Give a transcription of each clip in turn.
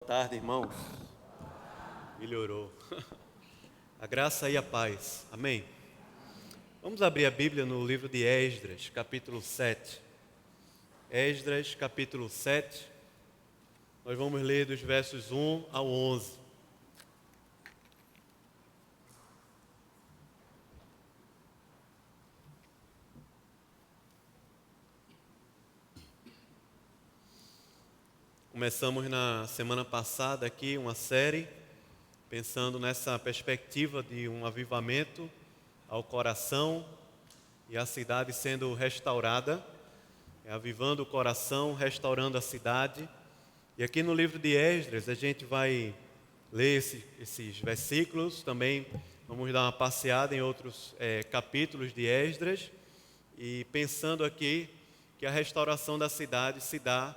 tarde, irmãos. Melhorou. A graça e a paz. Amém. Vamos abrir a Bíblia no livro de Esdras, capítulo 7. Esdras, capítulo 7. Nós vamos ler dos versos 1 ao 11. Começamos na semana passada aqui uma série, pensando nessa perspectiva de um avivamento ao coração e a cidade sendo restaurada, avivando o coração, restaurando a cidade. E aqui no livro de Esdras a gente vai ler esses versículos, também vamos dar uma passeada em outros capítulos de Esdras, e pensando aqui que a restauração da cidade se dá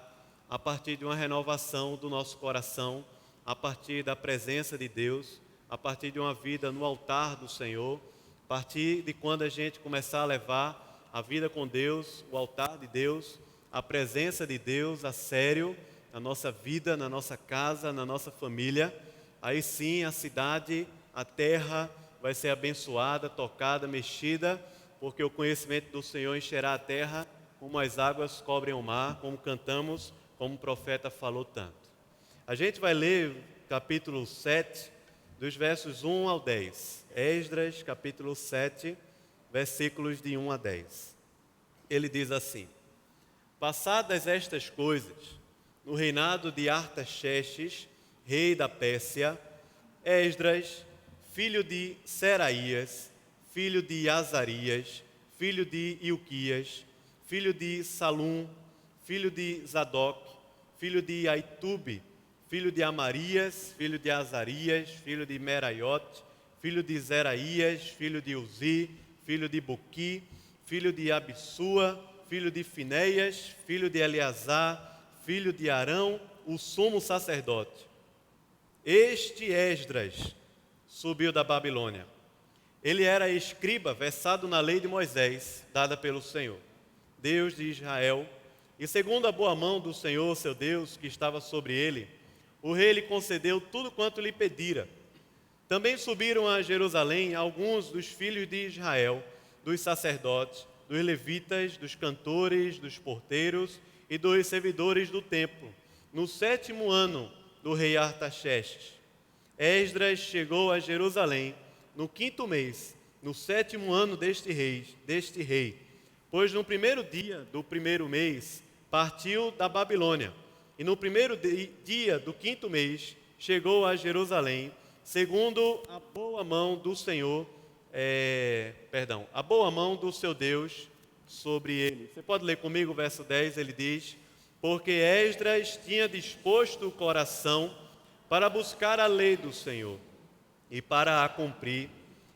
a partir de uma renovação do nosso coração, a partir da presença de Deus, a partir de uma vida no altar do Senhor, a partir de quando a gente começar a levar a vida com Deus, o altar de Deus, a presença de Deus a sério na nossa vida, na nossa casa, na nossa família. Aí sim a cidade, a terra vai ser abençoada, tocada, mexida, porque o conhecimento do Senhor encherá a terra como as águas cobrem o mar, como cantamos, como o profeta falou tanto. A gente vai ler capítulo 7, dos versos 1 ao 10. Esdras, capítulo 7, versículos de 1 a 10. Ele diz assim: Passadas estas coisas, no reinado de Artaxerxes, rei da Pérsia, Esdras, filho de Seraías, filho de Azarias, filho de Ilquias, filho de Salum, filho de Zadok, filho de Aitube, filho de Amarias, filho de Azarias, filho de Meraiote, filho de Zeraías, filho de Uzi, filho de Buqui, filho de Abissua, filho de Finéias, filho de Eleazar, filho de Arão, o sumo sacerdote. Este Esdras subiu da Babilônia. Ele era escriba versado na lei de Moisés, dada pelo Senhor, Deus de Israel, e segundo a boa mão do Senhor, seu Deus, que estava sobre ele, o rei lhe concedeu tudo quanto lhe pedira. Também subiram a Jerusalém alguns dos filhos de Israel, dos sacerdotes, dos levitas, dos cantores, dos porteiros e dos servidores do templo, no 7º ano do rei Artaxerxes. Esdras chegou a Jerusalém no 5º mês, no 7º ano deste rei, pois no primeiro dia do primeiro mês partiu da Babilônia, e no primeiro dia do 5º mês chegou a Jerusalém, segundo a boa mão do Senhor, a boa mão do seu Deus sobre ele. Você pode ler comigo o verso 10, ele diz: Porque Esdras tinha disposto o coração para buscar a lei do Senhor, e para a cumprir,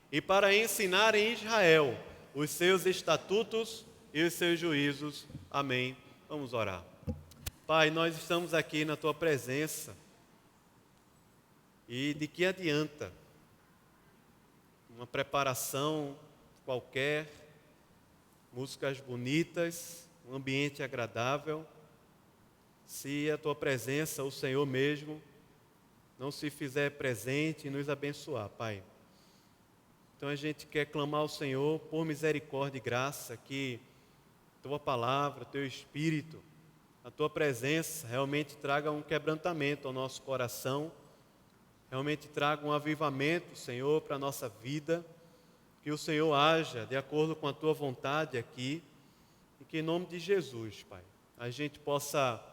e para ensinar em Israel os seus estatutos e os seus juízos. Amém. Vamos orar. Pai, nós estamos aqui na Tua presença, e de que adianta uma preparação qualquer, músicas bonitas, um ambiente agradável, se a Tua presença, o Senhor mesmo, não se fizer presente e nos abençoar, Pai. Então a gente quer clamar ao Senhor por misericórdia e graça, que Tua palavra, Teu Espírito, a Tua presença realmente traga um quebrantamento ao nosso coração, realmente traga um avivamento, Senhor, para a nossa vida, que o Senhor haja de acordo com a Tua vontade aqui, e que em nome de Jesus, Pai, a gente possa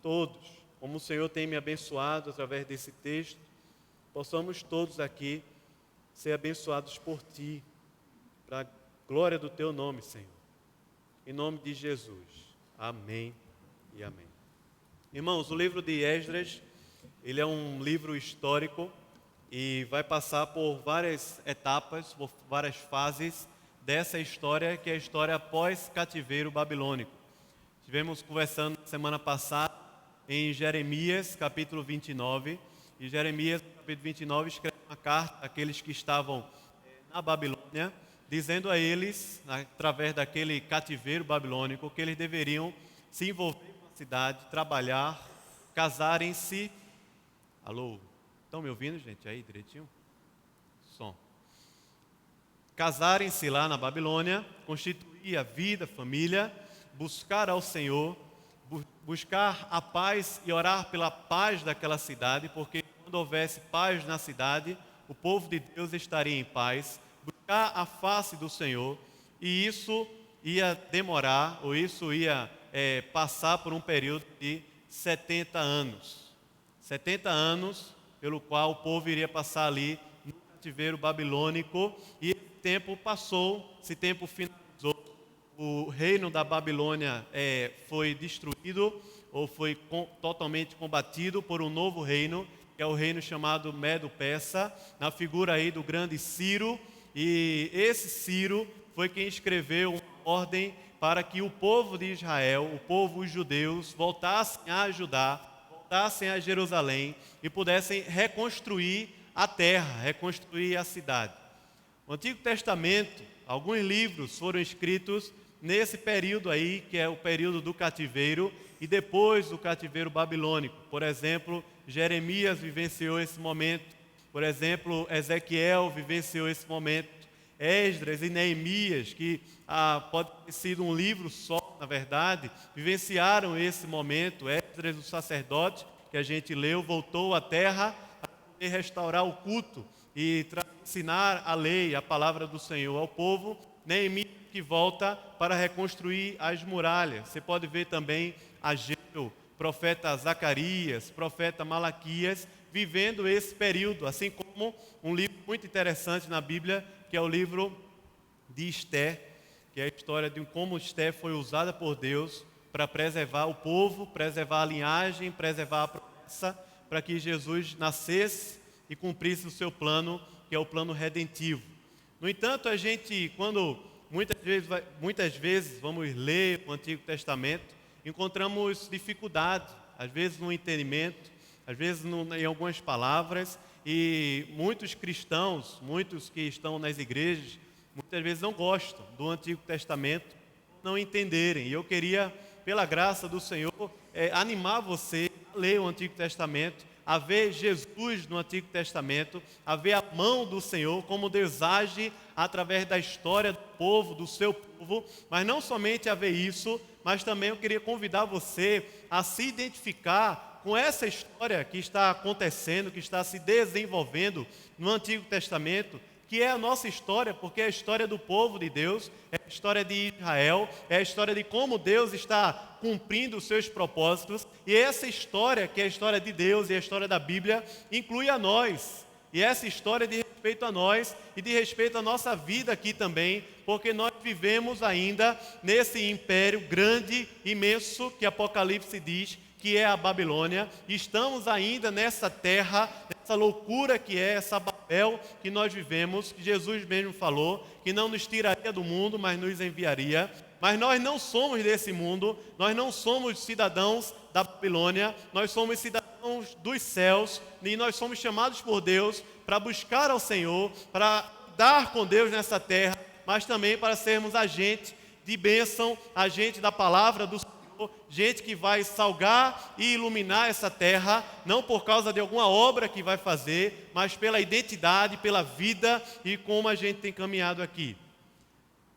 todos, como o Senhor tem me abençoado através desse texto, possamos todos aqui ser abençoados por Ti, para a glória do Teu nome, Senhor. Em nome de Jesus. Amém e amém. Irmãos, o livro de Esdras, ele é um livro histórico e vai passar por várias etapas, por várias fases dessa história, que é a história após cativeiro babilônico. Estivemos conversando semana passada em Jeremias, capítulo 29, e Jeremias, capítulo 29, escreve uma carta àqueles que estavam na Babilônia, dizendo a eles, através daquele cativeiro babilônico, que eles deveriam se envolver com a cidade, trabalhar, casarem-se Alô? Estão me ouvindo, gente? Aí, direitinho? Som. Casarem-se lá na Babilônia, constituir a vida, família, buscar ao Senhor, buscar a paz e orar pela paz daquela cidade, porque quando houvesse paz na cidade, o povo de Deus estaria em paz, buscar a face do Senhor, e isso ia demorar, ou isso ia passar por um período de 70 anos. 70 anos, pelo qual o povo iria passar ali no cativeiro babilônico, e esse tempo passou, esse tempo finalizou, o reino da Babilônia foi destruído, ou foi totalmente combatido por um novo reino, que é o reino chamado Medo-Persa, na figura aí do grande Ciro, e esse Ciro foi quem escreveu uma ordem para que o povo de Israel, o povo, os judeus, voltassem a Judá, voltassem a Jerusalém e pudessem reconstruir a terra, reconstruir a cidade. No Antigo Testamento, alguns livros foram escritos nesse período aí, que é o período do cativeiro, e depois do cativeiro babilônico. Por exemplo, Jeremias vivenciou esse momento. Por exemplo, Ezequiel vivenciou esse momento. Esdras e Neemias, que pode ter sido um livro só, na verdade, vivenciaram esse momento. Esdras, o sacerdote, que a gente leu, voltou à terra para poder restaurar o culto e ensinar a lei, a palavra do Senhor ao povo. Neemias, que volta para reconstruir as muralhas. Você pode ver também Ageu, profeta Zacarias, profeta Malaquias, vivendo esse período, assim como um livro muito interessante na Bíblia, que é o livro de Esther, que é a história de como Esther foi usada por Deus para preservar o povo, preservar a linhagem, preservar a promessa, para que Jesus nascesse e cumprisse o seu plano, que é o plano redentivo. No entanto, a gente, quando muitas vezes vamos ler o Antigo Testamento, encontramos dificuldade, às vezes no entendimento, às vezes em algumas palavras, e muitos cristãos, muitos que estão nas igrejas, muitas vezes não gostam do Antigo Testamento, não entenderem. E eu queria, pela graça do Senhor, animar você a ler o Antigo Testamento, a ver Jesus no Antigo Testamento, a ver a mão do Senhor, como Deus age através da história do povo, do seu povo, mas não somente a ver isso, mas também eu queria convidar você a se identificar com essa história que está acontecendo, que está se desenvolvendo no Antigo Testamento, que é a nossa história, porque é a história do povo de Deus, é a história de Israel, é a história de como Deus está cumprindo os seus propósitos, e essa história, que é a história de Deus e a história da Bíblia, inclui a nós, e essa história de respeito a nós e de respeito à nossa vida aqui também, porque nós vivemos ainda nesse império grande, imenso, que Apocalipse diz, que é a Babilônia. Estamos ainda nessa terra, nessa loucura que é essa Babel que nós vivemos, que Jesus mesmo falou, que não nos tiraria do mundo, mas nos enviaria. Mas nós não somos desse mundo, nós não somos cidadãos da Babilônia, nós somos cidadãos dos céus, e nós somos chamados por Deus para buscar ao Senhor, para dar com Deus nessa terra, mas também para sermos agente de bênção, agente da palavra do Senhor, gente que vai salgar e iluminar essa terra, não por causa de alguma obra que vai fazer, mas pela identidade, pela vida e como a gente tem caminhado aqui.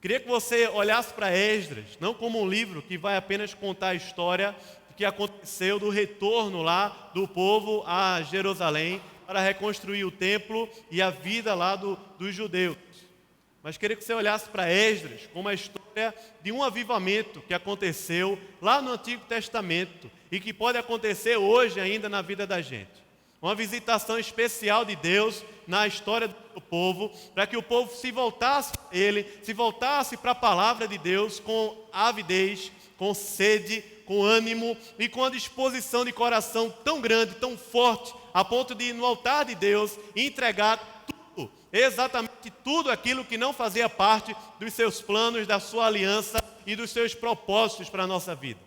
Queria que você olhasse para Esdras, não como um livro que vai apenas contar a história que aconteceu do retorno lá do povo a Jerusalém para reconstruir o templo e a vida lá dos judeus. Mas queria que você olhasse para Esdras como a história de um avivamento que aconteceu lá no Antigo Testamento e que pode acontecer hoje ainda na vida da gente. Uma visitação especial de Deus na história do povo, para que o povo se voltasse para Ele, se voltasse para a palavra de Deus com avidez, com sede, com ânimo e com a disposição de coração tão grande, tão forte, a ponto de ir no altar de Deus e entregar tudo, exatamente tudo aquilo que não fazia parte dos seus planos, da sua aliança e dos seus propósitos para a nossa vida.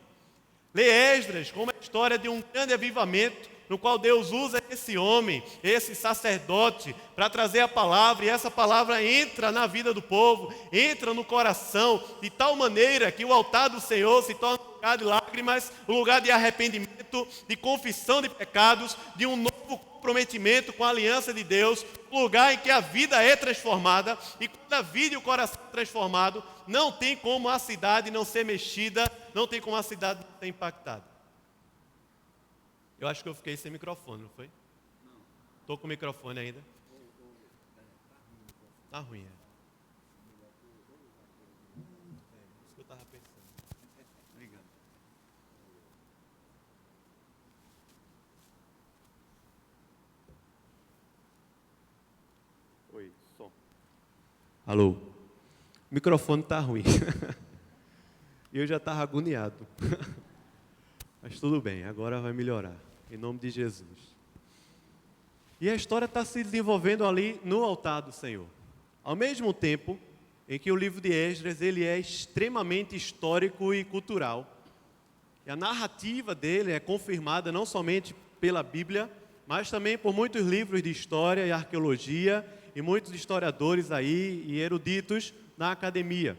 Lê Esdras como a história de um grande avivamento, no qual Deus usa esse homem, esse sacerdote, para trazer a palavra, e essa palavra entra na vida do povo, entra no coração, de tal maneira que o altar do Senhor se torna um lugar de lágrimas, um lugar de arrependimento, de confissão de pecados, de um novo novo comprometimento com a aliança de Deus, um lugar em que a vida é transformada, e quando a vida e o coração é transformado, não tem como a cidade não ser mexida, não tem como a cidade não ser impactada. Eu acho que eu fiquei sem microfone, não foi? Estou com o microfone ainda. Tá ruim, é. Isso que eu estava pensando. Obrigado. Oi, som. Alô. O microfone tá ruim. E eu já estava agoniado. Mas tudo bem, agora vai melhorar. Em nome de Jesus. E a história está se desenvolvendo ali no altar do Senhor. Ao mesmo tempo em que o livro de Esdras ele é extremamente histórico e cultural. E a narrativa dele é confirmada não somente pela Bíblia, mas também por muitos livros de história e arqueologia e muitos historiadores aí e eruditos na academia.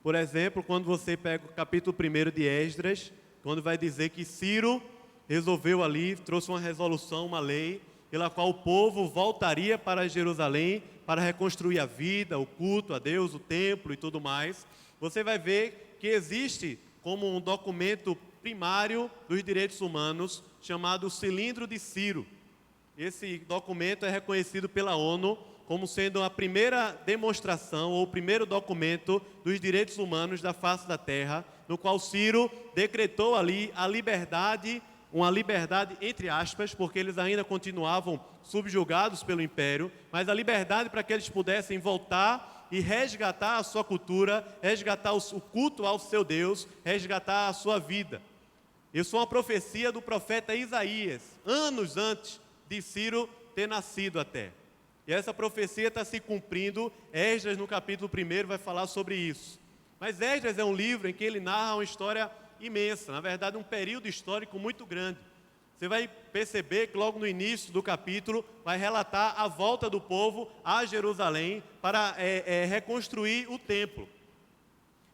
Por exemplo, quando você pega o capítulo 1 de Esdras, quando vai dizer que Ciro resolveu ali, trouxe uma resolução, uma lei, pela qual o povo voltaria para Jerusalém para reconstruir a vida, o culto a Deus, o templo e tudo mais. Você vai ver que existe como um documento primário dos direitos humanos chamado Cilindro de Ciro. Esse documento é reconhecido pela ONU como sendo a primeira demonstração ou o primeiro documento dos direitos humanos da face da terra, no qual Ciro decretou ali a liberdade, uma liberdade entre aspas, porque eles ainda continuavam subjugados pelo império, mas a liberdade para que eles pudessem voltar e resgatar a sua cultura, resgatar o culto ao seu Deus, resgatar a sua vida. Isso é uma profecia do profeta Isaías, anos antes de Ciro ter nascido até. E essa profecia está se cumprindo. Esdras, no capítulo 1, vai falar sobre isso. Mas Esdras é um livro em que ele narra uma história imensa, na verdade um período histórico muito grande. Você vai perceber que logo no início do capítulo vai relatar a volta do povo a Jerusalém para reconstruir o templo.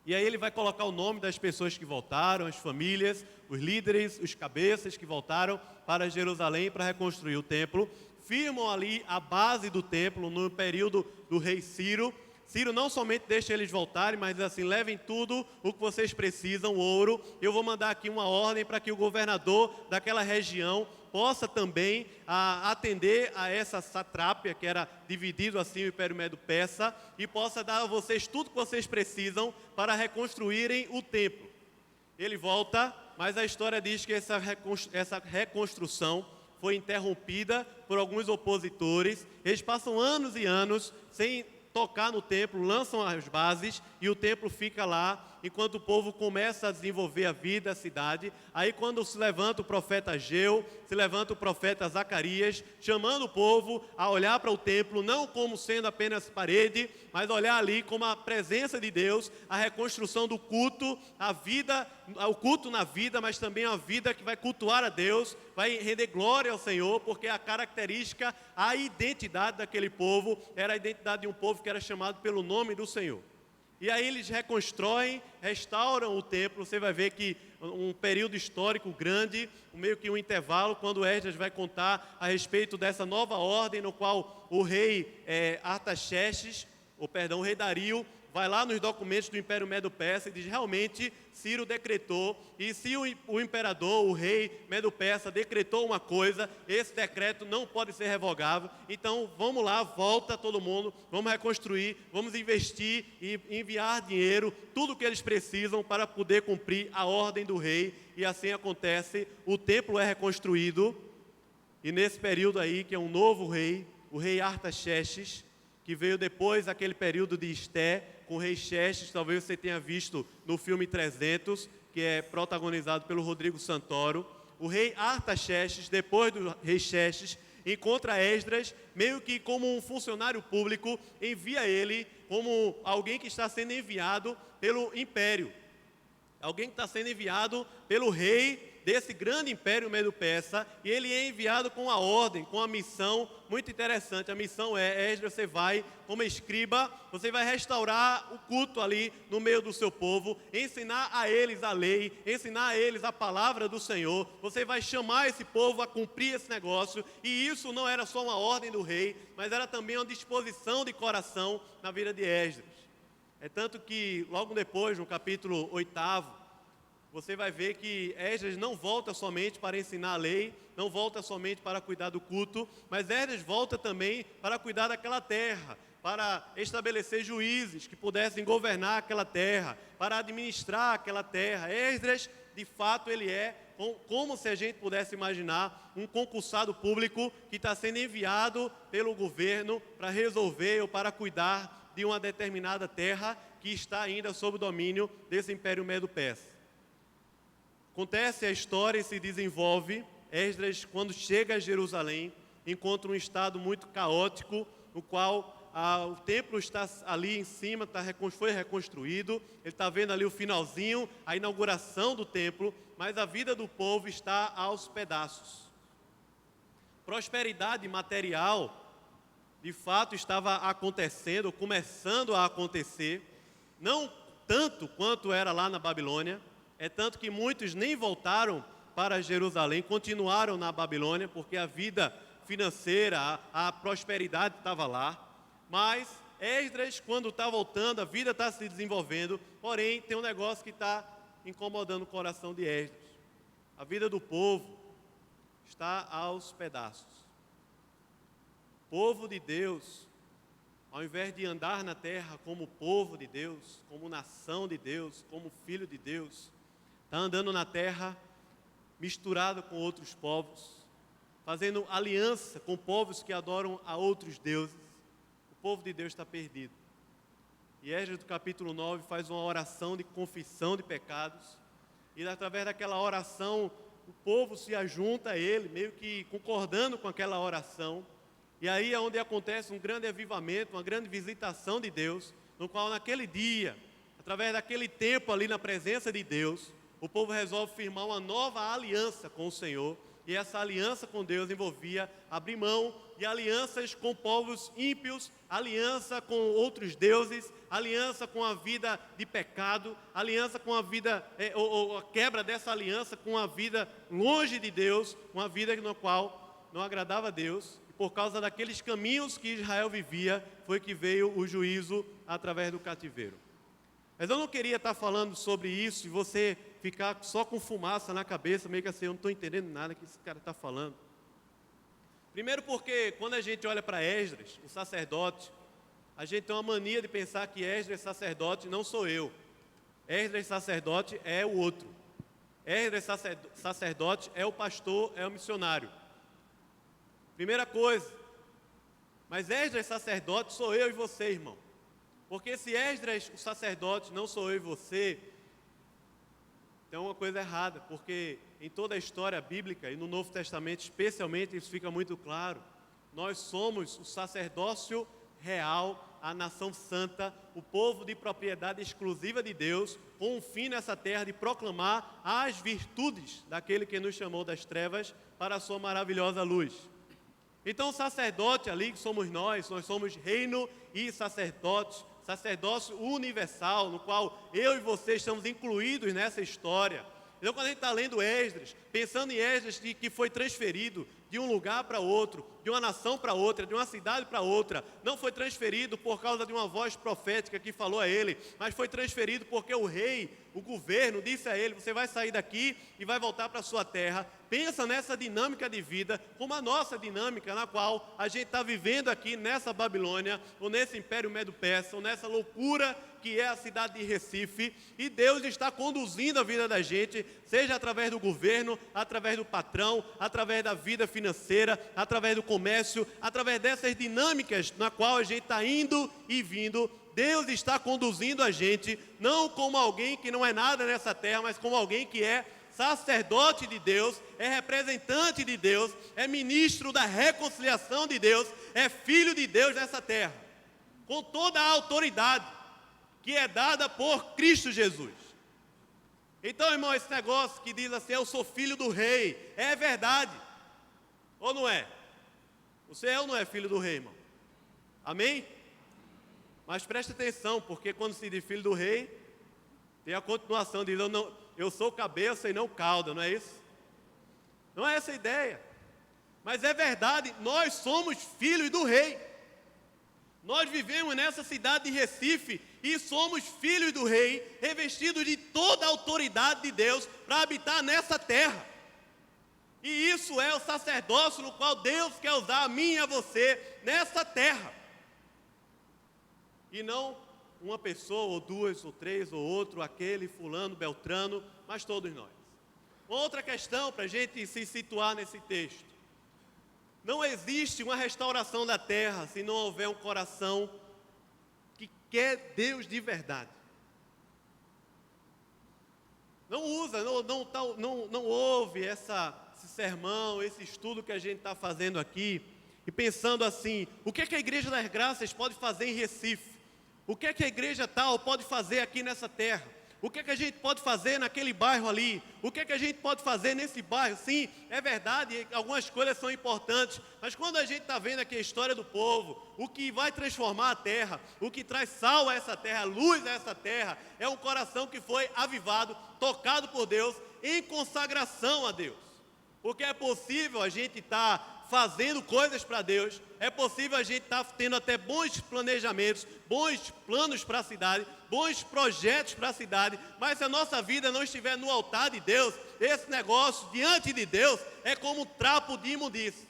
E aí ele vai colocar o nome das pessoas que voltaram, as famílias, os líderes, os cabeças que voltaram para Jerusalém para reconstruir o templo. Firmam ali a base do templo no período do rei Ciro. Ciro não somente deixa eles voltarem, mas assim, levem tudo o que vocês precisam, ouro. Eu vou mandar aqui uma ordem para que o governador daquela região possa também atender a essa satrápia, que era dividido assim o Império Medo-Persa, e possa dar a vocês tudo que vocês precisam para reconstruírem o templo. Ele volta, mas a história diz que essa reconstrução foi interrompida por alguns opositores. Eles passam anos e anos sem tocar no templo, lançam as bases e o templo fica lá, enquanto o povo começa a desenvolver a vida, a cidade. Aí quando se levanta o profeta Ageu, se levanta o profeta Zacarias, chamando o povo a olhar para o templo, não como sendo apenas parede, mas olhar ali como a presença de Deus, a reconstrução do culto, a vida, o culto na vida, mas também a vida que vai cultuar a Deus, vai render glória ao Senhor, porque a característica, a identidade daquele povo, era a identidade de um povo que era chamado pelo nome do Senhor. E aí eles reconstroem, restauram o templo. Você vai ver que um período histórico grande, meio que um intervalo, quando Esdras vai contar a respeito dessa nova ordem, no qual o rei o rei Dario, vai lá nos documentos do Império Medo-Persa e diz, realmente, Ciro decretou, e se o imperador, o rei Medo-Persa decretou uma coisa, esse decreto não pode ser revogável. Então, vamos lá, volta todo mundo, vamos reconstruir, vamos investir e enviar dinheiro, tudo o que eles precisam para poder cumprir a ordem do rei, e assim acontece, o templo é reconstruído, e nesse período aí, que é um novo rei, o rei Artaxerxes, que veio depois daquele período de Esté, com o rei Xerxes, talvez você tenha visto no filme 300, que é protagonizado pelo Rodrigo Santoro. O rei Artaxerxes, depois do rei Xerxes, encontra Esdras, meio que como um funcionário público, envia ele como alguém que está sendo enviado pelo império. Alguém que está sendo enviado pelo rei desse grande império medo-persa, e ele é enviado com uma ordem, com uma missão muito interessante. A missão é: Esdras, você vai, como escriba, você vai restaurar o culto ali no meio do seu povo, ensinar a eles a lei, ensinar a eles a palavra do Senhor, você vai chamar esse povo a cumprir esse negócio, e isso não era só uma ordem do rei, mas era também uma disposição de coração na vida de Esdras. É tanto que logo depois, no capítulo 8º, você vai ver que Esdras não volta somente para ensinar a lei, não volta somente para cuidar do culto, mas Esdras volta também para cuidar daquela terra, para estabelecer juízes que pudessem governar aquela terra, para administrar aquela terra. Esdras, de fato, ele é, como se a gente pudesse imaginar, um concursado público que está sendo enviado pelo governo para resolver ou para cuidar de uma determinada terra que está ainda sob o domínio desse Império Medo-Persa. Acontece a história e se desenvolve. Esdras, quando chega a Jerusalém, encontra um estado muito caótico, no qual o templo está ali em cima, foi reconstruído, ele está vendo ali o finalzinho, a inauguração do templo, mas a vida do povo está aos pedaços. Prosperidade material, de fato, estava acontecendo, começando a acontecer, não tanto quanto era lá na Babilônia, é tanto que muitos nem voltaram para Jerusalém, continuaram na Babilônia, porque a vida financeira, a prosperidade estava lá. Mas Esdras, quando está voltando, a vida está se desenvolvendo, porém tem um negócio que está incomodando o coração de Esdras. A vida do povo está aos pedaços. O povo de Deus, ao invés de andar na terra como povo de Deus, como nação de Deus, como filho de Deus, está andando na terra misturado com outros povos, fazendo aliança com povos que adoram a outros deuses. O povo de Deus está perdido. E Esdras, do capítulo 9, faz uma oração de confissão de pecados, e através daquela oração, o povo se ajunta a ele, meio que concordando com aquela oração. E aí é onde acontece um grande avivamento, uma grande visitação de Deus, no qual naquele dia, através daquele tempo ali na presença de Deus, o povo resolve firmar uma nova aliança com o Senhor, e essa aliança com Deus envolvia abrir mão de alianças com povos ímpios, aliança com outros deuses, aliança com a vida de pecado, aliança com a vida, ou a quebra dessa aliança com a vida longe de Deus, uma vida na qual não agradava a Deus. Por causa daqueles caminhos que Israel vivia, foi que veio o juízo através do cativeiro. Mas eu não queria estar falando sobre isso e você ficar só com fumaça na cabeça, meio que assim, eu não estou entendendo nada que esse cara está falando. Primeiro porque quando a gente olha para Esdras, o sacerdote, a gente tem uma mania de pensar que Esdras sacerdote não sou eu. Esdras sacerdote é o outro. Esdras sacerdote é o pastor, é o missionário. Primeira coisa, mas Esdras sacerdote sou eu e você, irmão. Porque se Esdras o sacerdote não sou eu e você, tem uma coisa errada, porque em toda a história bíblica e no Novo Testamento especialmente isso fica muito claro. Nós somos o sacerdócio real, a nação santa, o povo de propriedade exclusiva de Deus, com um fim nessa terra de proclamar as virtudes daquele que nos chamou das trevas para a sua maravilhosa luz. Então o sacerdote ali, que somos nós somos reino e sacerdotes, sacerdócio universal, no qual eu e você estamos incluídos nessa história. Então quando a gente está lendo Esdras, pensando em Esdras que foi transferido de um lugar para outro, de uma nação para outra, de uma cidade para outra, não foi transferido por causa de uma voz profética que falou a ele, mas foi transferido porque o rei, o governo, disse a ele: você vai sair daqui e vai voltar para a sua terra. Pensa nessa dinâmica de vida, como a nossa dinâmica, na qual a gente está vivendo aqui nessa Babilônia, ou nesse Império Medo-Persa, ou nessa loucura que é a cidade de Recife, e Deus está conduzindo a vida da gente, seja através do governo, através do patrão, através da vida financeira, através do comércio, através dessas dinâmicas na qual a gente está indo e vindo. Deus está conduzindo a gente, não como alguém que não é nada nessa terra, mas como alguém que é sacerdote de Deus, é representante de Deus, é ministro da reconciliação de Deus, é filho de Deus nessa terra, com toda a autoridade que é dada por Cristo Jesus. Então, irmão, esse negócio que diz assim, eu sou filho do rei, é verdade, ou não é? Você é ou não é filho do rei, irmão? Amém? Mas preste atenção, porque quando se diz filho do rei, tem a continuação, diz, eu sou cabeça e não cauda, não é isso? Não é essa a ideia. Mas é verdade, nós somos filhos do rei. Nós vivemos nessa cidade de Recife e somos filhos do rei, revestidos de toda a autoridade de Deus para habitar nessa terra. E isso é o sacerdócio no qual Deus quer usar a mim e a você nessa terra. E não uma pessoa, ou duas, ou três, ou outro, aquele, fulano, beltrano, mas todos nós. Outra questão para a gente se situar nesse texto. Não existe uma restauração da terra se não houver um coração que quer Deus de verdade. Não ouve esse sermão, esse estudo que a gente está fazendo aqui, e pensando assim, o que é que a Igreja das Graças pode fazer em Recife? O que é que a igreja tal pode fazer aqui nessa terra? O que é que a gente pode fazer naquele bairro ali? O que é que a gente pode fazer nesse bairro? Sim, é verdade, algumas coisas são importantes, mas quando a gente está vendo aqui a história do povo, o que vai transformar a terra, o que traz sal a essa terra, luz a essa terra, é um coração que foi avivado, tocado por Deus, em consagração a Deus. Porque é possível a gente estar fazendo coisas para Deus, é possível a gente estar tendo até bons planejamentos, bons planos para a cidade, bons projetos para a cidade, mas se a nossa vida não estiver no altar de Deus, esse negócio diante de Deus é como um trapo de imundícia.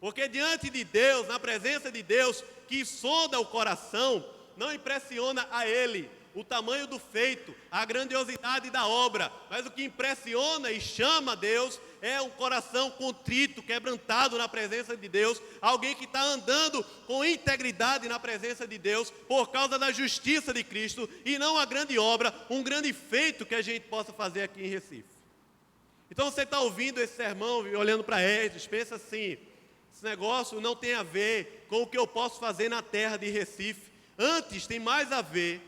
Porque diante de Deus, na presença de Deus, que sonda o coração, não impressiona a Ele o tamanho do feito, a grandiosidade da obra, mas o que impressiona e chama Deus é um coração contrito, quebrantado na presença de Deus, alguém que está andando com integridade na presença de Deus, por causa da justiça de Cristo, e não a grande obra, um grande feito que a gente possa fazer aqui em Recife. Então você está ouvindo esse sermão, olhando para Esdras, pensa assim, esse negócio não tem a ver com o que eu posso fazer na terra de Recife, antes tem mais a ver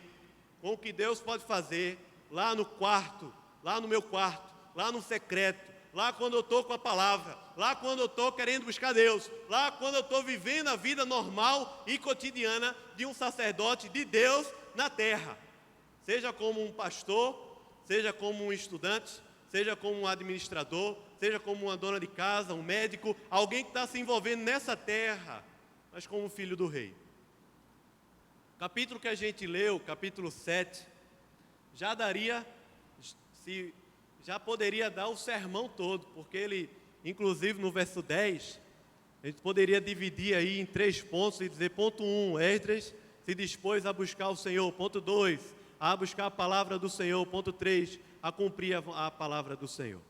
com o que Deus pode fazer lá no quarto, lá no meu quarto, lá no secreto, lá quando eu estou com a palavra, lá quando eu estou querendo buscar Deus, lá quando eu estou vivendo a vida normal e cotidiana de um sacerdote de Deus na terra. Seja como um pastor, seja como um estudante, seja como um administrador, seja como uma dona de casa, um médico, alguém que está se envolvendo nessa terra, mas como filho do rei. O capítulo que a gente leu, capítulo 7, já poderia dar o sermão todo, porque ele, inclusive no verso 10, a gente poderia dividir aí em 3 pontos e dizer, ponto 1, Esdras se dispôs a buscar o Senhor, ponto 2, a buscar a palavra do Senhor, ponto 3, a cumprir a palavra do Senhor.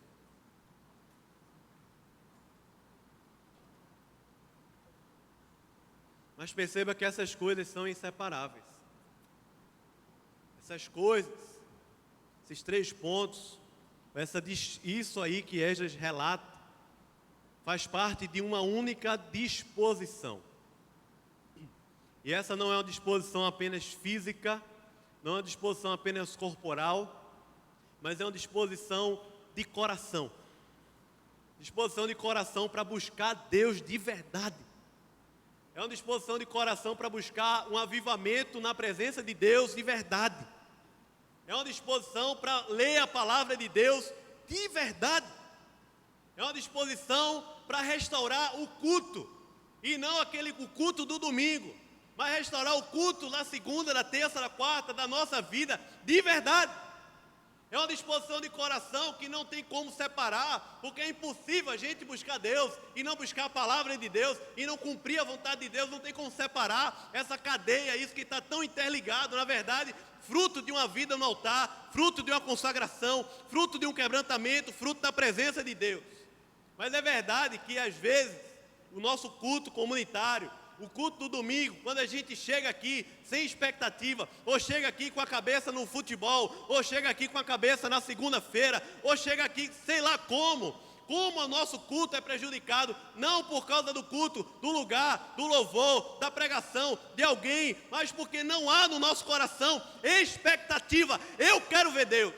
Mas perceba que essas coisas são inseparáveis. Essas coisas, esses 3 pontos, isso aí que Esdras relata, faz parte de uma única disposição. E essa não é uma disposição apenas física, não é uma disposição apenas corporal, mas é uma disposição de coração. Disposição de coração para buscar Deus de verdade. É uma disposição de coração para buscar um avivamento na presença de Deus de verdade. É uma disposição para ler a palavra de Deus de verdade. É uma disposição para restaurar o culto. E não o culto do domingo, mas restaurar o culto na segunda, na terça, na quarta da nossa vida de verdade. É uma disposição de coração que não tem como separar, porque é impossível a gente buscar Deus e não buscar a palavra de Deus e não cumprir a vontade de Deus, não tem como separar essa cadeia, isso que está tão interligado, na verdade, fruto de uma vida no altar, fruto de uma consagração, fruto de um quebrantamento, fruto da presença de Deus. Mas é verdade que às vezes o nosso culto comunitário, o culto do domingo, quando a gente chega aqui sem expectativa, ou chega aqui com a cabeça no futebol, ou chega aqui com a cabeça na segunda-feira, ou chega aqui sei lá como o nosso culto é prejudicado, não por causa do culto, do lugar, do louvor, da pregação, de alguém, mas porque não há no nosso coração expectativa. Eu quero ver Deus,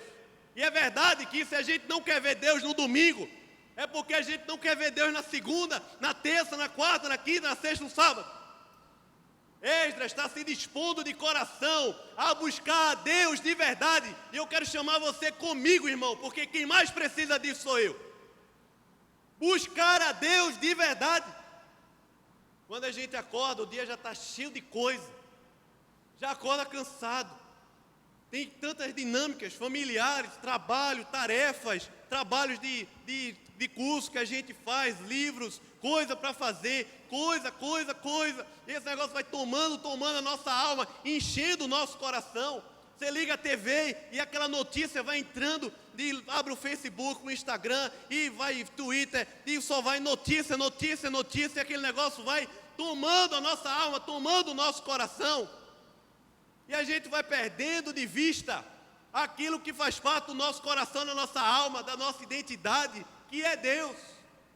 E é verdade que se a gente não quer ver Deus no domingo, é porque a gente não quer ver Deus na segunda, na terça, na quarta, na quinta, na sexta, no sábado. Esdras está se dispondo de coração a buscar a Deus de verdade. E eu quero chamar você comigo, irmão, porque quem mais precisa disso sou eu. Buscar a Deus de verdade. Quando a gente acorda, o dia já está cheio de coisa. Já acorda cansado. Tem tantas dinâmicas familiares, trabalho, tarefas, trabalhos de curso que a gente faz, livros, coisa para fazer, coisa. E esse negócio vai tomando a nossa alma, enchendo o nosso coração. Você liga a TV e aquela notícia vai entrando, abre o Facebook, o Instagram, e vai Twitter, e só vai notícia, e aquele negócio vai tomando a nossa alma, tomando o nosso coração. E a gente vai perdendo de vista aquilo que faz parte do nosso coração, da nossa alma, da nossa identidade, que é Deus,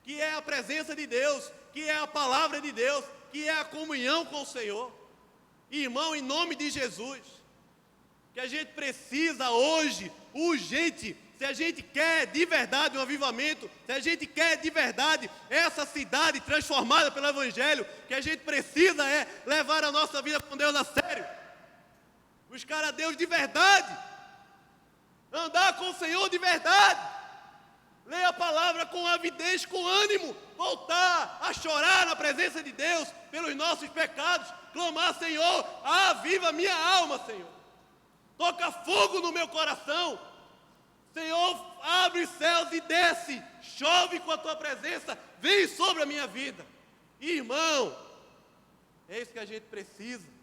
que é a presença de Deus, que é a palavra de Deus, que é a comunhão com o Senhor. Irmão, em nome de Jesus, que a gente precisa hoje, urgente, se a gente quer de verdade um avivamento, se a gente quer de verdade essa cidade transformada pelo Evangelho, que a gente precisa levar a nossa vida com Deus a sério, buscar a Deus de verdade, andar com o Senhor de verdade, ler a palavra com avidez, com ânimo, voltar a chorar na presença de Deus pelos nossos pecados, clamar: Senhor, aviva minha alma, Senhor, toca fogo no meu coração, Senhor, abre os céus e desce, chove com a tua presença, vem sobre a minha vida. Irmão, é isso que a gente precisa.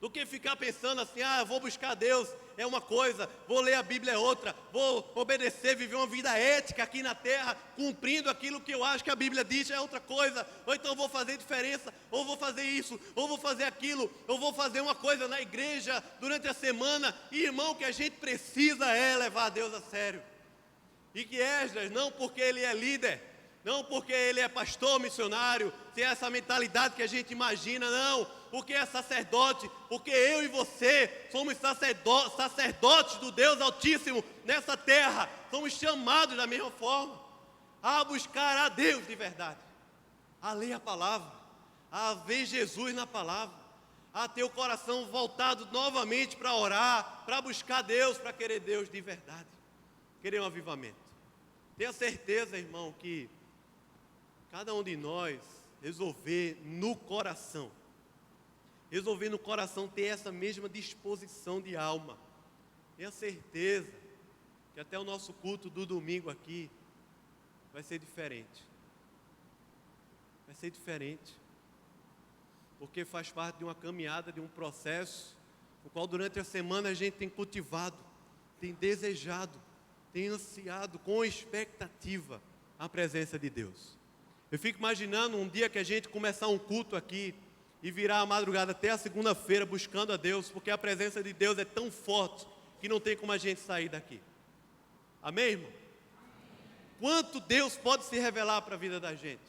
Do que ficar pensando assim: eu vou buscar Deus, é uma coisa, vou ler a Bíblia é outra, vou obedecer, viver uma vida ética aqui na terra, cumprindo aquilo que eu acho que a Bíblia diz, é outra coisa, ou então vou fazer diferença, ou vou fazer isso, ou vou fazer aquilo, ou vou fazer uma coisa na igreja durante a semana. E, irmão, o que a gente precisa é levar a Deus a sério. E que Esdras, não porque ele é líder, não porque ele é pastor missionário, tem essa mentalidade que a gente imagina, não, porque é sacerdote, porque eu e você somos sacerdotes do Deus Altíssimo nessa terra, somos chamados da mesma forma a buscar a Deus de verdade, a ler a palavra, a ver Jesus na palavra, a ter o coração voltado novamente para orar, para buscar Deus, para querer Deus de verdade, querer um avivamento. Tenha certeza, irmão, que cada um de nós resolver no coração ter essa mesma disposição de alma. Tenha certeza que até o nosso culto do domingo aqui vai ser diferente. Vai ser diferente. Porque faz parte de uma caminhada, de um processo, no qual durante a semana a gente tem cultivado, tem desejado, tem ansiado com expectativa a presença de Deus. Eu fico imaginando um dia que a gente começar um culto aqui e virar a madrugada até a segunda-feira buscando a Deus, porque a presença de Deus é tão forte que não tem como a gente sair daqui. Amém, irmão? Quanto Deus pode se revelar para a vida da gente.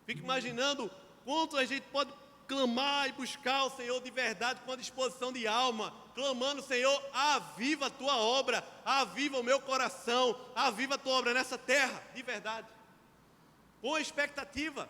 Fico imaginando quanto a gente pode clamar e buscar o Senhor de verdade, com a disposição de alma, clamando: Senhor, aviva a tua obra, aviva o meu coração, aviva a tua obra nessa terra, de verdade, com expectativa,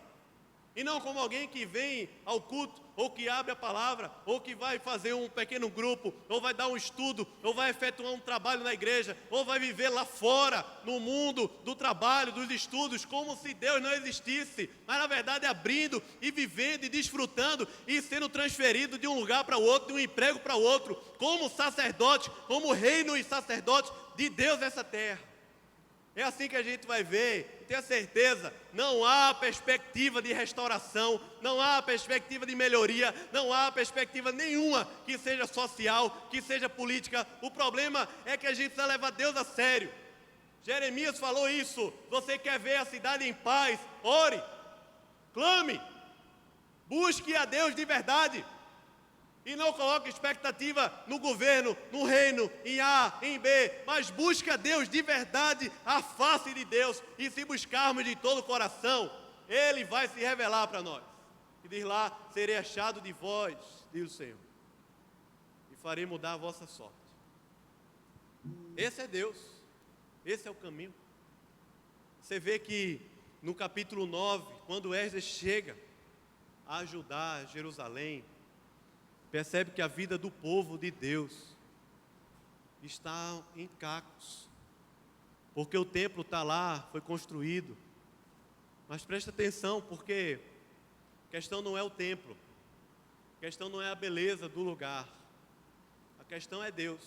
e não como alguém que vem ao culto, ou que abre a palavra, ou que vai fazer um pequeno grupo, ou vai dar um estudo, ou vai efetuar um trabalho na igreja, ou vai viver lá fora, no mundo do trabalho, dos estudos, como se Deus não existisse, mas na verdade abrindo e vivendo e desfrutando e sendo transferido de um lugar para o outro, de um emprego para o outro, como sacerdote, como reino e sacerdote de Deus nessa terra. É assim que a gente vai ver, tenha certeza, não há perspectiva de restauração, não há perspectiva de melhoria, não há perspectiva nenhuma que seja social, que seja política. O problema é que a gente precisa levar Deus a sério. Jeremias falou isso: você quer ver a cidade em paz? Ore, clame, busque a Deus de verdade. E não coloque expectativa no governo, no reino, em A, em B, mas busque a Deus de verdade, a face de Deus. E se buscarmos de todo o coração, Ele vai se revelar para nós. E diz lá: serei achado de vós, diz o Senhor, e farei mudar a vossa sorte. Esse é Deus, esse é o caminho. Você vê que no capítulo 9, quando Esdras chega a ajudar Jerusalém, percebe que a vida do povo de Deus está em cacos, porque o templo está lá, foi construído. Mas presta atenção, porque a questão não é o templo, a questão não é a beleza do lugar, a questão é Deus,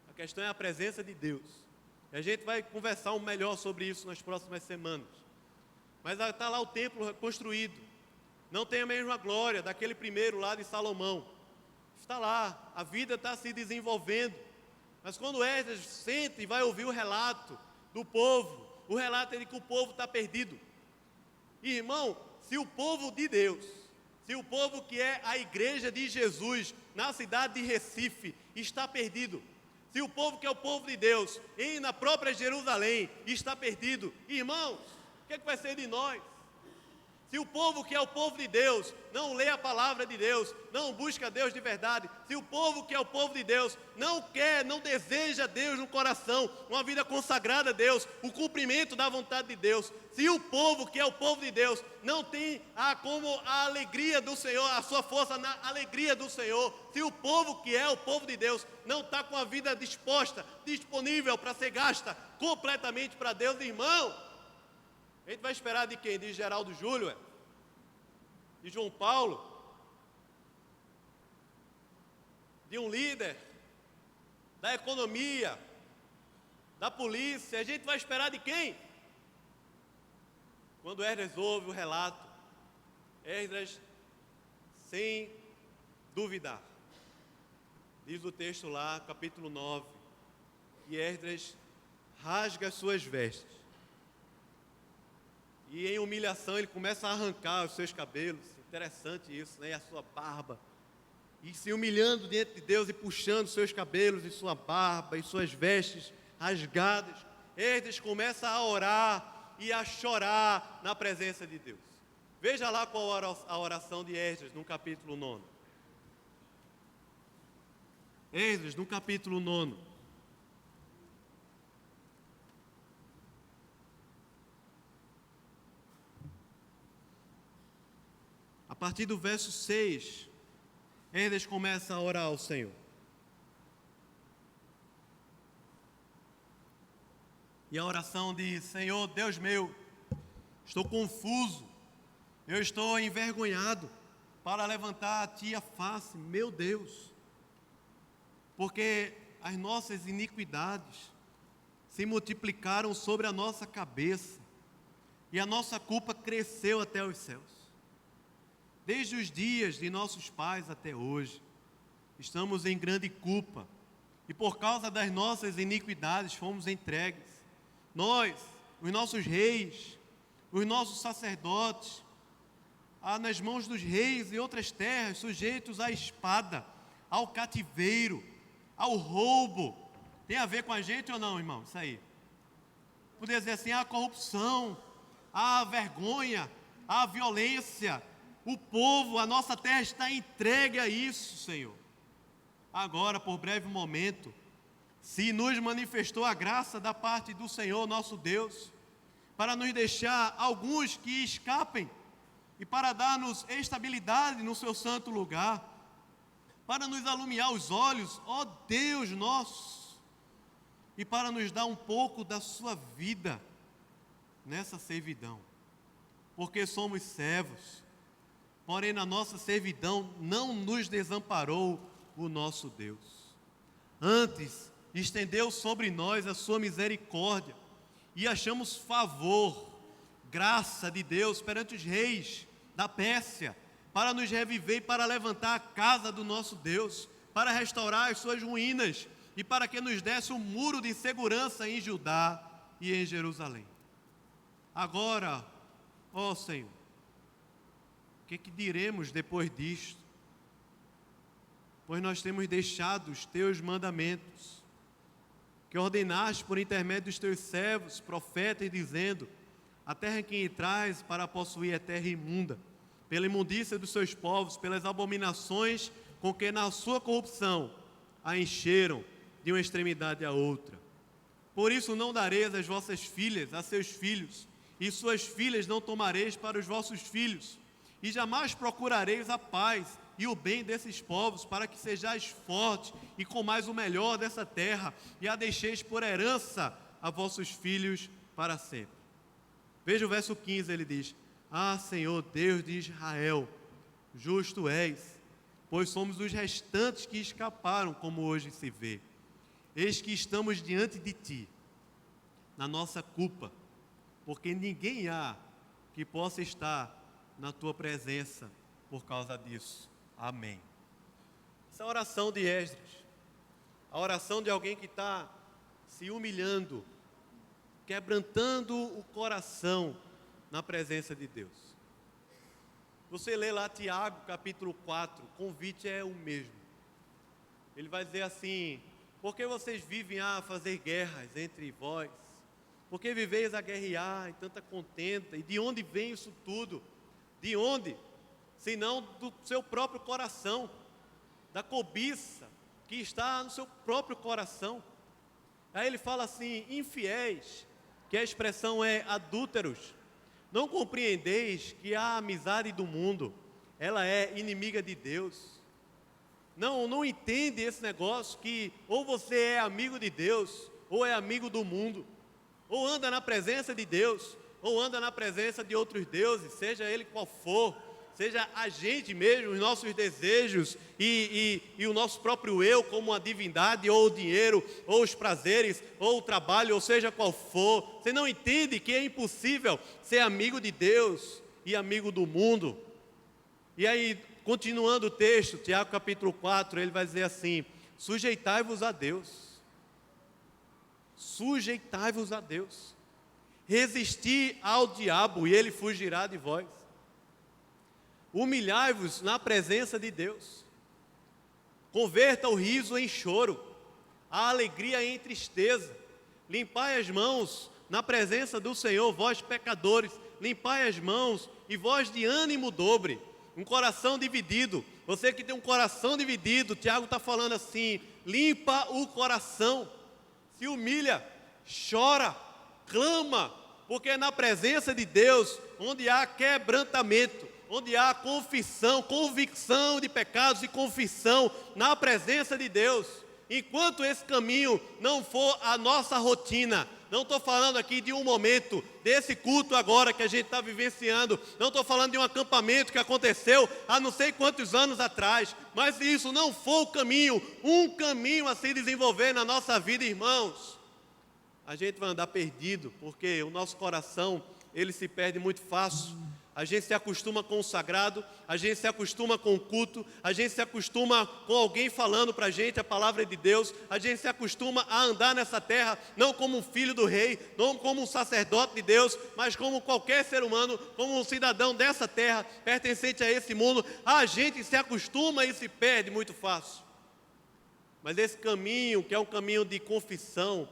a questão é a presença de Deus. E a gente vai conversar melhor sobre isso nas próximas semanas. Mas está lá o templo construído, não tem a mesma glória daquele primeiro lá de Salomão. Está lá, a vida está se desenvolvendo. Mas quando Esdras senta e vai ouvir o relato do povo, o relato é de que o povo está perdido. E, irmão, se o povo de Deus, se o povo que é a igreja de Jesus na cidade de Recife está perdido, se o povo que é o povo de Deus e na própria Jerusalém está perdido, irmãos, o que vai ser de nós? Se o povo que é o povo de Deus não lê a palavra de Deus, não busca Deus de verdade, se o povo que é o povo de Deus não quer, não deseja Deus no coração, uma vida consagrada a Deus, o cumprimento da vontade de Deus, se o povo que é o povo de Deus não tem como a alegria do Senhor, a sua força na alegria do Senhor, se o povo que é o povo de Deus não está com a vida disposta, disponível para ser gasta completamente para Deus, irmão, a gente vai esperar de quem? De Geraldo Júlio? De João Paulo? De um líder? Da economia? Da polícia? A gente vai esperar de quem? Quando Esdras ouve o relato, Esdras, sem duvidar, diz o texto lá, capítulo 9, que Esdras rasga as suas vestes. E em humilhação ele começa a arrancar os seus cabelos, interessante isso, né? E a sua barba. E se humilhando diante de Deus e puxando seus cabelos e sua barba e suas vestes rasgadas. Esdras começa a orar e a chorar na presença de Deus. Veja lá qual a oração de Esdras no capítulo 9. Esdras no capítulo 9. A partir do verso 6, Esdras começa a orar ao Senhor. E a oração diz: Senhor, Deus meu, estou confuso, eu estou envergonhado para levantar a Ti a face, meu Deus, porque as nossas iniquidades se multiplicaram sobre a nossa cabeça e a nossa culpa cresceu até os céus. Desde os dias de nossos pais até hoje, estamos em grande culpa, e por causa das nossas iniquidades fomos entregues. Nós, os nossos reis, os nossos sacerdotes, nas mãos dos reis e outras terras, sujeitos à espada, ao cativeiro, ao roubo. Tem a ver com a gente ou não, irmão? Isso aí. Poderia dizer assim, a corrupção, a vergonha, a violência. O povo, a nossa terra está entregue a isso, Senhor. Agora, por breve momento, se nos manifestou a graça da parte do Senhor, nosso Deus, para nos deixar alguns que escapem e para dar-nos estabilidade no seu santo lugar, para nos alumiar os olhos, ó Deus nosso, e para nos dar um pouco da sua vida nessa servidão, porque somos servos. Porém, na nossa servidão não nos desamparou o nosso Deus. Antes, estendeu sobre nós a sua misericórdia e achamos favor, graça de Deus perante os reis da Pérsia, para nos reviver e para levantar a casa do nosso Deus, para restaurar as suas ruínas e para que nos desse um muro de segurança em Judá e em Jerusalém. Agora, ó Senhor, o que diremos depois disto? Pois nós temos deixado os teus mandamentos, que ordenaste por intermédio dos teus servos, profetas, dizendo: a terra em que entrais para possuir é terra imunda, pela imundícia dos seus povos, pelas abominações com que na sua corrupção a encheram de uma extremidade à outra. Por isso não dareis as vossas filhas a seus filhos, e suas filhas não tomareis para os vossos filhos, e jamais procurareis a paz e o bem desses povos, para que sejais fortes e comais o melhor dessa terra, e a deixeis por herança a vossos filhos para sempre. Veja o verso 15, ele diz: Ah, Senhor, Deus de Israel, justo és, pois somos os restantes que escaparam, como hoje se vê. Eis que estamos diante de Ti, na nossa culpa, porque ninguém há que possa estar na Tua presença por causa disso. Amém. Essa é a oração de Esdras, a oração de alguém que está se humilhando, quebrantando o coração na presença de Deus. Você lê lá Tiago, capítulo 4, o convite é o mesmo. Ele vai dizer assim: por que vocês vivem a fazer guerras entre vós? Por que viveis a guerrear em tanta contenda? E de onde vem isso tudo? De onde? Senão do seu próprio coração, da cobiça que está no seu próprio coração. Aí ele fala assim: infiéis, que a expressão é adúlteros, não compreendeis que a amizade do mundo, ela é inimiga de Deus? Não entende esse negócio que ou você é amigo de Deus, ou é amigo do mundo, ou anda na presença de Deus, ou anda na presença de outros deuses, seja ele qual for, seja a gente mesmo, os nossos desejos e o nosso próprio eu, como a divindade, ou o dinheiro, ou os prazeres, ou o trabalho, ou seja qual for. Você não entende que é impossível ser amigo de Deus e amigo do mundo? E aí, continuando o texto, Tiago capítulo 4, ele vai dizer assim: sujeitai-vos a Deus. Sujeitai-vos a Deus. Resisti ao diabo e ele fugirá de vós. Humilhai-vos na presença de Deus. Converta o riso em choro, a alegria em tristeza. Limpai as mãos na presença do Senhor, vós pecadores. Limpai as mãos e vós de ânimo dobre. Um coração dividido. Você que tem um coração dividido, Tiago está falando assim: limpa o coração. Se humilha, chora, clama, porque é na presença de Deus onde há quebrantamento, onde há confissão, convicção de pecados e confissão na presença de Deus. Enquanto esse caminho não for a nossa rotina, não estou falando aqui de um momento, desse culto agora que a gente está vivenciando, não estou falando de um acampamento que aconteceu há não sei quantos anos atrás, mas se isso não for o caminho, um caminho a se desenvolver na nossa vida, irmãos, a gente vai andar perdido, porque o nosso coração, ele se perde muito fácil. A gente se acostuma com o sagrado, a gente se acostuma com o culto, a gente se acostuma com alguém falando para a gente a palavra de Deus, a gente se acostuma a andar nessa terra, não como um filho do rei, não como um sacerdote de Deus, mas como qualquer ser humano, como um cidadão dessa terra, pertencente a esse mundo. A gente se acostuma e se perde muito fácil. Mas esse caminho, que é um caminho de confissão,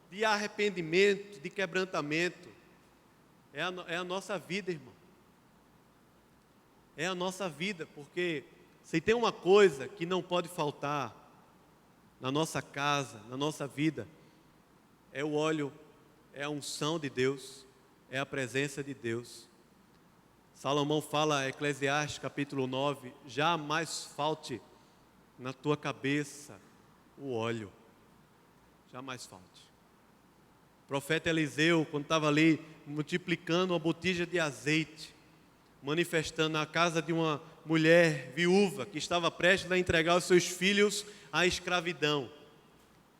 de arrependimento, de quebrantamento, é a nossa vida, irmão. É a nossa vida, porque se tem uma coisa que não pode faltar na nossa casa, na nossa vida, é o óleo, é a unção de Deus, é a presença de Deus. Salomão fala, Eclesiastes capítulo 9, jamais falte na tua cabeça o óleo, jamais falte. O profeta Eliseu, quando estava ali multiplicando uma botija de azeite, manifestando na casa de uma mulher viúva que estava prestes a entregar os seus filhos à escravidão.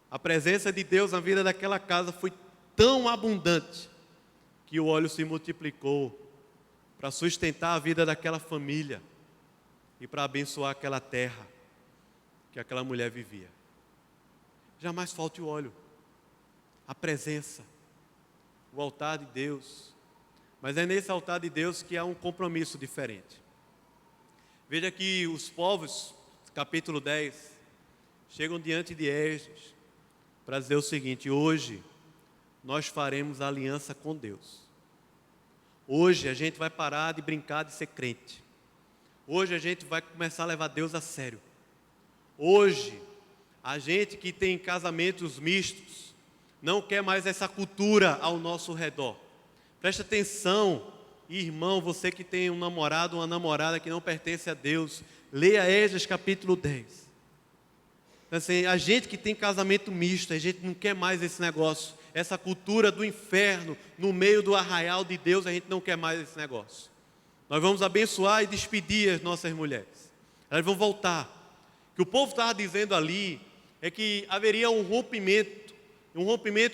A presença de Deus na vida daquela casa foi tão abundante que o óleo se multiplicou para sustentar a vida daquela família e para abençoar aquela terra que aquela mulher vivia. Jamais falte o óleo, a presença, o altar de Deus. Mas é nesse altar de Deus que há um compromisso diferente. Veja que os povos, capítulo 10, chegam diante de Esdras para dizer o seguinte: hoje nós faremos aliança com Deus. Hoje a gente vai parar de brincar de ser crente. Hoje a gente vai começar a levar Deus a sério. Hoje, a gente que tem casamentos mistos, não quer mais essa cultura ao nosso redor. Preste atenção, irmão, você que tem um namorado ou uma namorada que não pertence a Deus, leia Esdras capítulo 10. Assim, a gente que tem casamento misto, a gente não quer mais esse negócio, essa cultura do inferno no meio do arraial de Deus, a gente não quer mais esse negócio. Nós vamos abençoar e despedir as nossas mulheres. Elas vão voltar. O que o povo estava dizendo ali é que haveria um rompimento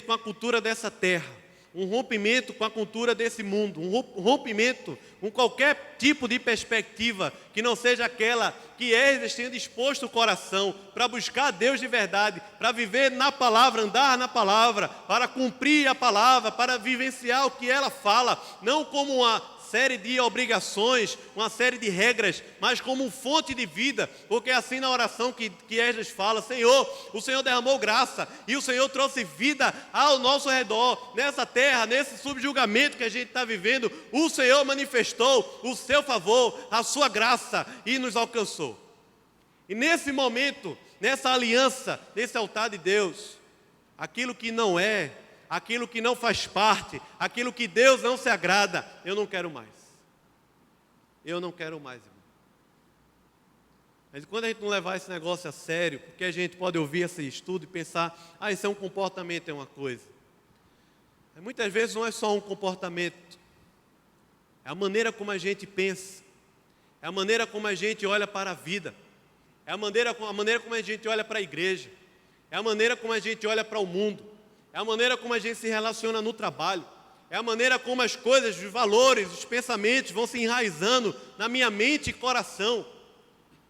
com a cultura dessa terra, um rompimento com a cultura desse mundo, um rompimento com qualquer tipo de perspectiva que não seja aquela que Esdras tenha disposto o coração para buscar a Deus de verdade, para viver na palavra, andar na palavra, para cumprir a palavra, para vivenciar o que ela fala, não como uma série de obrigações, uma série de regras, mas como fonte de vida, porque é assim na oração que Esdras fala: Senhor, o Senhor derramou graça, e o Senhor trouxe vida ao nosso redor, nessa terra, nesse subjugamento que a gente está vivendo, o Senhor manifestou o seu favor, a sua graça, e nos alcançou. E nesse momento, nessa aliança, nesse altar de Deus, aquilo que não é, aquilo que não faz parte, aquilo que Deus não se agrada, eu não quero mais. Eu não quero mais, irmão. Mas quando a gente não levar esse negócio a sério, porque a gente pode ouvir esse estudo e pensar, isso é um comportamento, é uma coisa. Mas muitas vezes não é só um comportamento, é a maneira como a gente pensa, é a maneira como a gente olha para a vida, é a maneira como a gente olha para a igreja, é a maneira como a gente olha para o mundo, é a maneira como a gente se relaciona no trabalho, é a maneira como as coisas, os valores, os pensamentos vão se enraizando na minha mente e coração.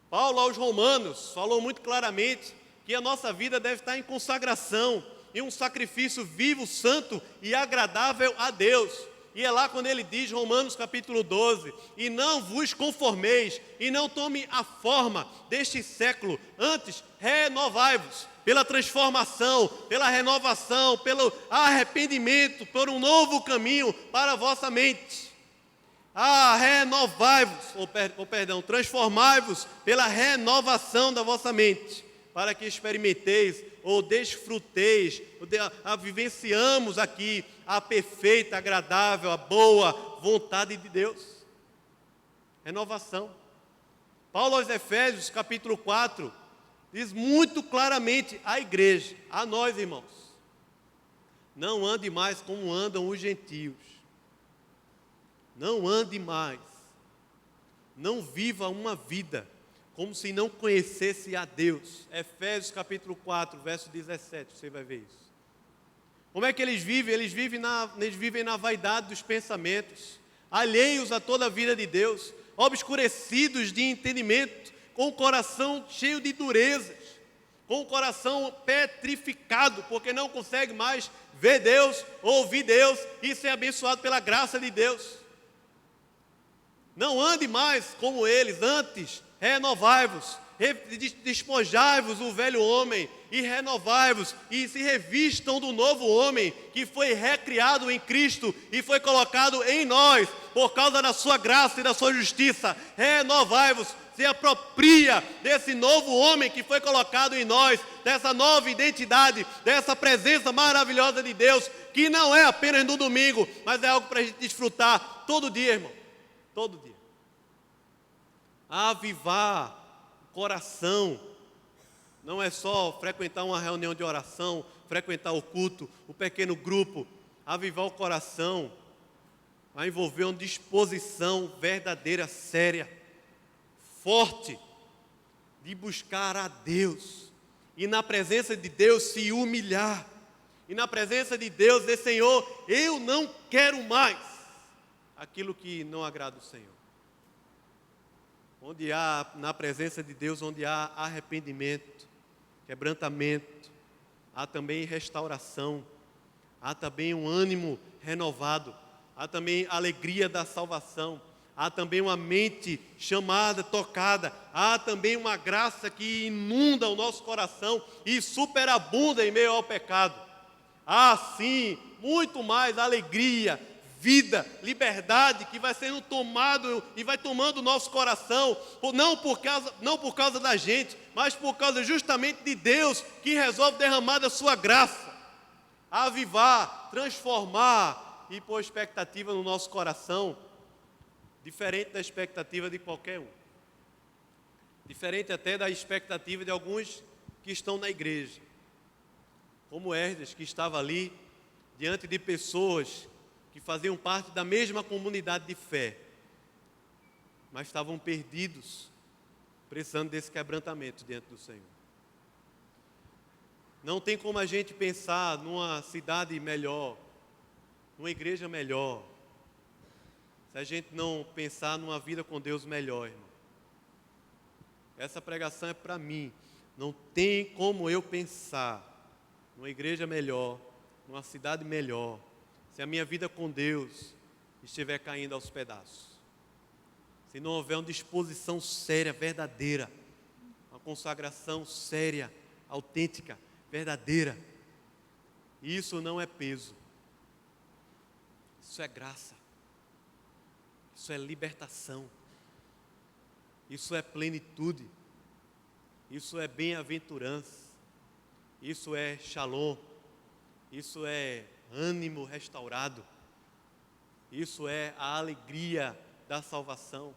Paulo aos Romanos falou muito claramente que a nossa vida deve estar em consagração, em um sacrifício vivo, santo e agradável a Deus. E é lá quando ele diz, Romanos capítulo 12, e não vos conformeis, e não tome a forma deste século, antes renovai-vos pela transformação, pela renovação, pelo arrependimento, por um novo caminho para a vossa mente. Transformai-vos pela renovação da vossa mente, para que experimenteis ou desfruteis, vivenciamos aqui a perfeita, agradável, a boa vontade de Deus. Renovação. Paulo aos Efésios, capítulo 4, diz muito claramente à igreja, a nós, irmãos: não ande mais como andam os gentios. Não ande mais. Não viva uma vida como se não conhecesse a Deus. Efésios capítulo 4, verso 17, você vai ver isso. Como é que eles vivem? Eles vivem na vaidade dos pensamentos, alheios a toda a vida de Deus, obscurecidos de entendimento, com o coração cheio de durezas, com o coração petrificado, porque não consegue mais ver Deus, ouvir Deus e ser abençoado pela graça de Deus. Não ande mais como eles, antes renovai-vos, despojai-vos o velho homem e renovai-vos e se revistam do novo homem que foi recriado em Cristo e foi colocado em nós por causa da sua graça e da sua justiça. Renovai-vos, se apropria desse novo homem que foi colocado em nós, dessa nova identidade, dessa presença maravilhosa de Deus, que não é apenas no domingo, mas é algo para a gente desfrutar todo dia, irmão, todo dia. Avivar o coração não é só frequentar uma reunião de oração, frequentar o culto, o pequeno grupo. Avivar o coração vai envolver uma disposição verdadeira, séria, forte, de buscar a Deus, e na presença de Deus se humilhar, e na presença de Deus dizer: Senhor, eu não quero mais aquilo que não agrada o Senhor. Onde há, na presença de Deus, onde há arrependimento, quebrantamento, há também restauração, há também um ânimo renovado, há também a alegria da salvação, há também uma mente chamada, tocada, há também uma graça que inunda o nosso coração e superabunda em meio ao pecado. Há sim muito mais alegria, vida, liberdade que vai sendo tomado e vai tomando o nosso coração, não por causa da gente, mas por causa justamente de Deus, que resolve derramar da sua graça. avivar, transformar e pôr expectativa no nosso coração, diferente da expectativa de qualquer um. Diferente até da expectativa de alguns que estão na igreja. Como Herdes, que estava ali diante de pessoas que faziam parte da mesma comunidade de fé, mas estavam perdidos, precisando desse quebrantamento diante do Senhor. Não tem como a gente pensar numa cidade melhor, numa igreja melhor, se a gente não pensar numa vida com Deus melhor, irmão. Essa pregação é para mim. Não tem como eu pensar numa igreja melhor, numa cidade melhor, se a minha vida com Deus estiver caindo aos pedaços. Se não houver uma disposição séria, verdadeira, uma consagração séria, autêntica, verdadeira. Isso não é peso. Isso é graça. Isso é libertação. Isso é plenitude. Isso é bem-aventurança. Isso é shalom. Isso é ânimo restaurado. Isso é a alegria da salvação.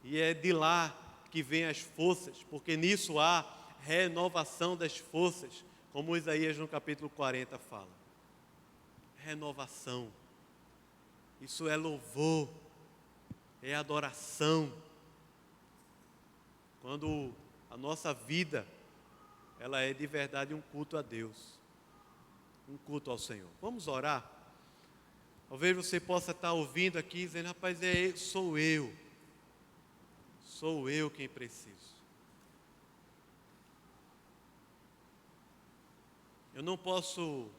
E é de lá que vêm as forças, porque nisso há renovação das forças, como Isaías no capítulo 40 fala. Renovação. Isso é louvor, é adoração. Quando a nossa vida, ela é de verdade um culto a Deus, um culto ao Senhor. Vamos orar? Talvez você possa estar ouvindo aqui, dizendo, rapaz, sou eu quem preciso. Eu não posso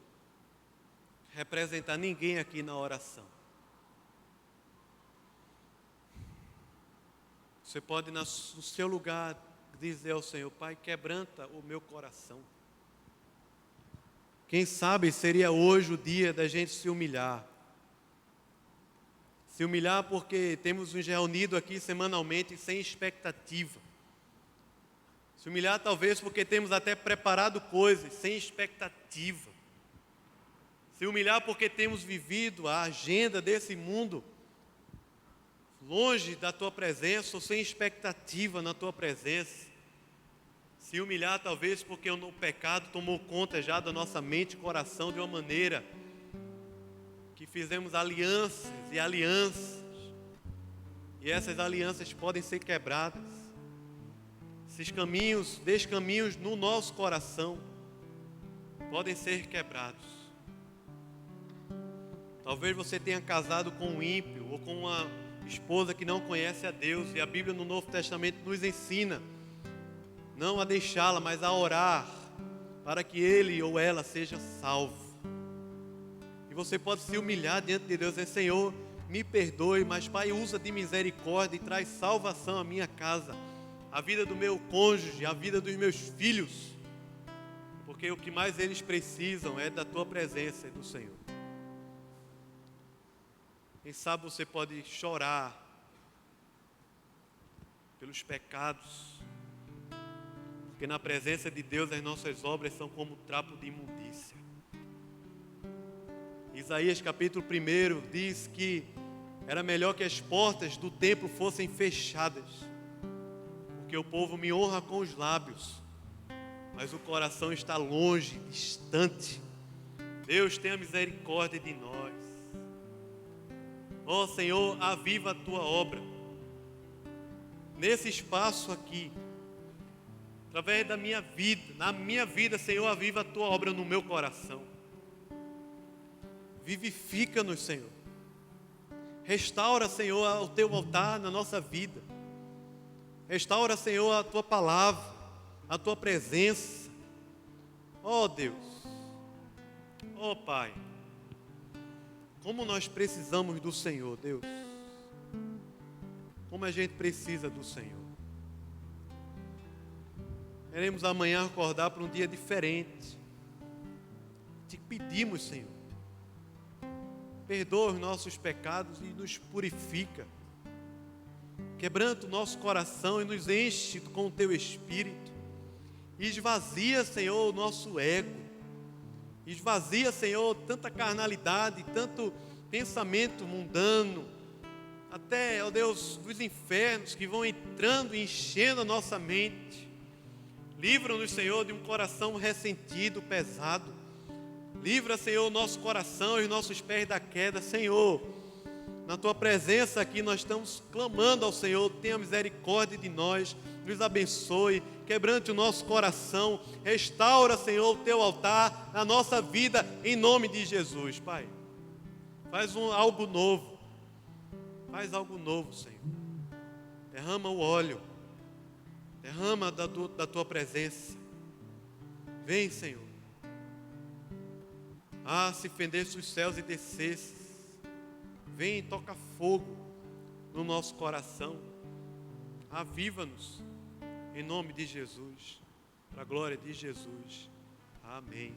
representar ninguém aqui na oração. Você pode, no seu lugar, dizer ao Senhor, Pai, quebranta o meu coração. Quem sabe seria hoje o dia da gente se humilhar. Se humilhar porque temos nos reunido aqui semanalmente sem expectativa. Se humilhar talvez porque temos até preparado coisas sem expectativa. Se humilhar porque temos vivido a agenda desse mundo longe da Tua presença ou sem expectativa na Tua presença. Se humilhar talvez porque o pecado tomou conta já da nossa mente e coração de uma maneira que fizemos alianças e alianças. E essas alianças podem ser quebradas. Esses caminhos, descaminhos no nosso coração podem ser quebrados. Talvez você tenha casado com um ímpio ou com uma esposa que não conhece a Deus, e a Bíblia no Novo Testamento nos ensina não a deixá-la, mas a orar para que ele ou ela seja salvo. E você pode se humilhar diante de Deus e dizer, Senhor, me perdoe, mas Pai, usa de misericórdia e traz salvação à minha casa, à vida do meu cônjuge, à vida dos meus filhos, porque o que mais eles precisam é da Tua presença e do Senhor. Quem sabe você pode chorar pelos pecados, porque na presença de Deus as nossas obras são como trapo de imundícia. Isaías capítulo 1 diz que era melhor que as portas do templo fossem fechadas, porque o povo me honra com os lábios, mas o coração está longe, distante. Deus tenha misericórdia de nós. Ó Senhor, aviva a Tua obra nesse espaço aqui, através da minha vida, na minha vida, Senhor, aviva a Tua obra no meu coração. Vivifica-nos, Senhor. Restaura, Senhor, o Teu altar na nossa vida. Restaura, Senhor, a Tua palavra, a Tua presença. Ó Deus, ó Pai, como nós precisamos do Senhor, Deus. Como a gente precisa do Senhor. Queremos amanhã acordar para um dia diferente. Te pedimos, Senhor, perdoa os nossos pecados e nos purifica. Quebranta o nosso coração e nos enche com o Teu Espírito. E esvazia, Senhor, o nosso ego. Esvazia, Senhor, tanta carnalidade, tanto pensamento mundano, até, ó Deus, dos infernos que vão entrando e enchendo a nossa mente. Livra-nos, Senhor, de um coração ressentido, pesado. Livra, Senhor, o nosso coração e os nossos pés da queda. Senhor, na Tua presença aqui nós estamos clamando ao Senhor, tenha misericórdia de nós, nos abençoe, quebrante o nosso coração, restaura, Senhor, o Teu altar na nossa vida, em nome de Jesus, Pai. Faz algo novo, Senhor. Derrama o óleo, derrama da Tua presença. Vem, Senhor. Se fendesse os céus e descesse, vem e toca fogo no nosso coração. Aviva-nos, em nome de Jesus, para a glória de Jesus. Amém.